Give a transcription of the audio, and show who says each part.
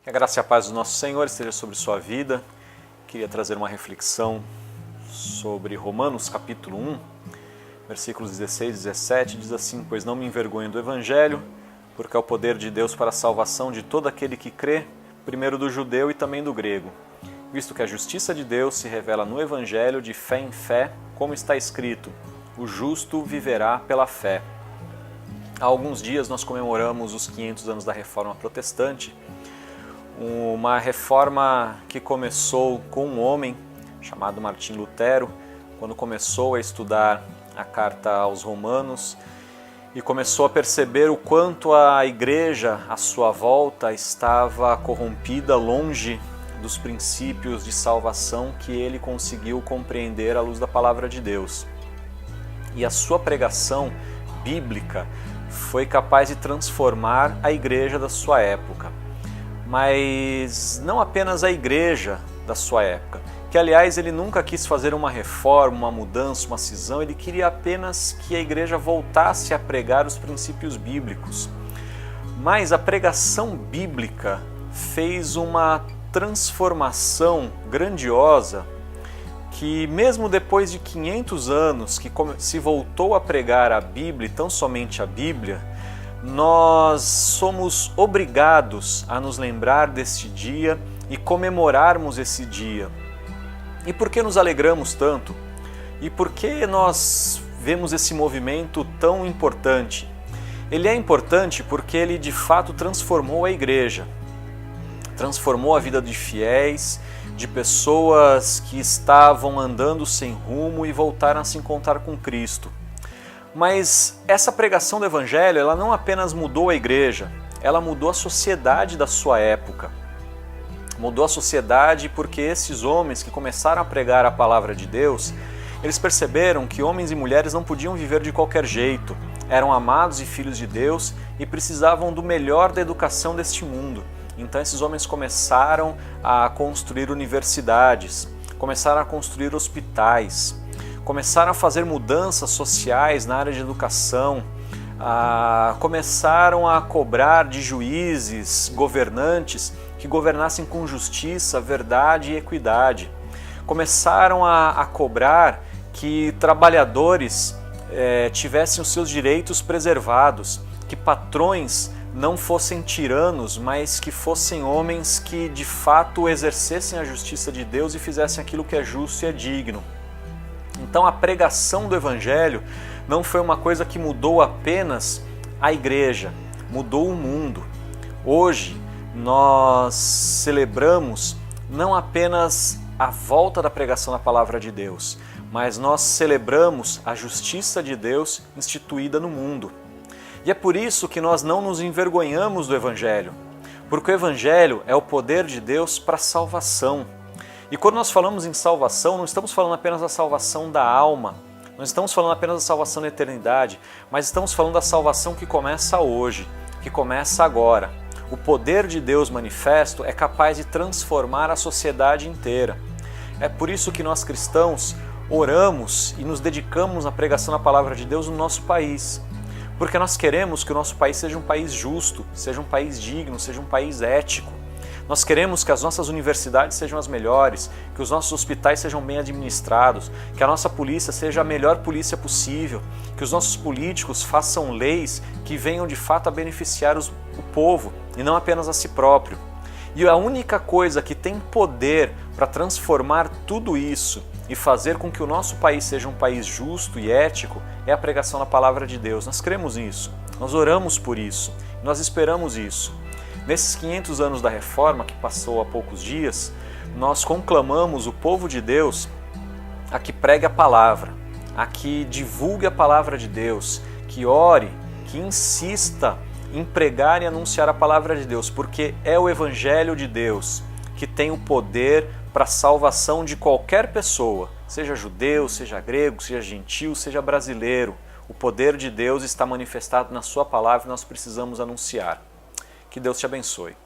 Speaker 1: Que a graça e a paz do nosso Senhor esteja sobre sua vida. Queria trazer uma reflexão sobre Romanos capítulo 1, versículos 16 e 17, diz assim: Pois não me envergonho do Evangelho, porque é o poder de Deus para a salvação de todo aquele que crê, primeiro do judeu e também do grego, visto que a justiça de Deus se revela no Evangelho de fé em fé, como está escrito: o justo viverá pela fé. Há alguns dias nós comemoramos os 500 anos da Reforma Protestante, uma reforma que começou com um homem chamado Martim Lutero, quando começou a estudar a carta aos Romanos e começou a perceber o quanto a igreja à sua volta estava corrompida, longe dos princípios de salvação que ele conseguiu compreender à luz da palavra de Deus. E a sua pregação bíblica foi capaz de transformar a igreja da sua época. Mas não apenas a igreja da sua época, que aliás ele nunca quis fazer uma reforma, uma mudança, uma cisão, ele queria apenas que a igreja voltasse a pregar os princípios bíblicos. Mas a pregação bíblica fez uma transformação grandiosa que mesmo depois de 500 anos que se voltou a pregar a Bíblia, e tão somente a Bíblia, nós somos obrigados a nos lembrar deste dia e comemorarmos esse dia. E por que nos alegramos tanto? E por que nós vemos esse movimento tão importante? Ele é importante porque ele de fato transformou a igreja, transformou a vida de fiéis, de pessoas que estavam andando sem rumo e voltaram a se encontrar com Cristo. Mas essa pregação do Evangelho, ela não apenas mudou a igreja, ela mudou a sociedade da sua época. Mudou a sociedade porque esses homens que começaram a pregar a palavra de Deus, eles perceberam que homens e mulheres não podiam viver de qualquer jeito, eram amados e filhos de Deus e precisavam do melhor da educação deste mundo. Então esses homens começaram a construir universidades, começaram a construir hospitais, começaram a fazer mudanças sociais na área de educação, começaram a cobrar de juízes, governantes, que governassem com justiça, verdade e equidade. Começaram a cobrar que trabalhadores tivessem os seus direitos preservados, que patrões não fossem tiranos, mas que fossem homens que de fato exercessem a justiça de Deus e fizessem aquilo que é justo e é digno. Então a pregação do Evangelho não foi uma coisa que mudou apenas a igreja, mudou o mundo. Hoje nós celebramos não apenas a volta da pregação da palavra de Deus, mas nós celebramos a justiça de Deus instituída no mundo. E é por isso que nós não nos envergonhamos do Evangelho, porque o Evangelho é o poder de Deus para a salvação. E quando nós falamos em salvação, não estamos falando apenas da salvação da alma, não estamos falando apenas da salvação da eternidade, mas estamos falando da salvação que começa hoje, que começa agora. O poder de Deus manifesto é capaz de transformar a sociedade inteira. É por isso que nós cristãos oramos e nos dedicamos à pregação da palavra de Deus no nosso país. Porque nós queremos que o nosso país seja um país justo, seja um país digno, seja um país ético. Nós queremos que as nossas universidades sejam as melhores, que os nossos hospitais sejam bem administrados, que a nossa polícia seja a melhor polícia possível, que os nossos políticos façam leis que venham de fato a beneficiar o povo e não apenas a si próprio. E a única coisa que tem poder para transformar tudo isso e fazer com que o nosso país seja um país justo e ético é a pregação da palavra de Deus. Nós cremos nisso, nós oramos por isso, nós esperamos isso. Nesses 500 anos da Reforma, que passou há poucos dias, nós conclamamos o povo de Deus a que pregue a palavra, a que divulgue a palavra de Deus, que ore, que insista em pregar e anunciar a palavra de Deus, porque é o Evangelho de Deus que tem o poder para a salvação de qualquer pessoa, seja judeu, seja grego, seja gentil, seja brasileiro. O poder de Deus está manifestado na sua palavra e nós precisamos anunciar. Que Deus te abençoe.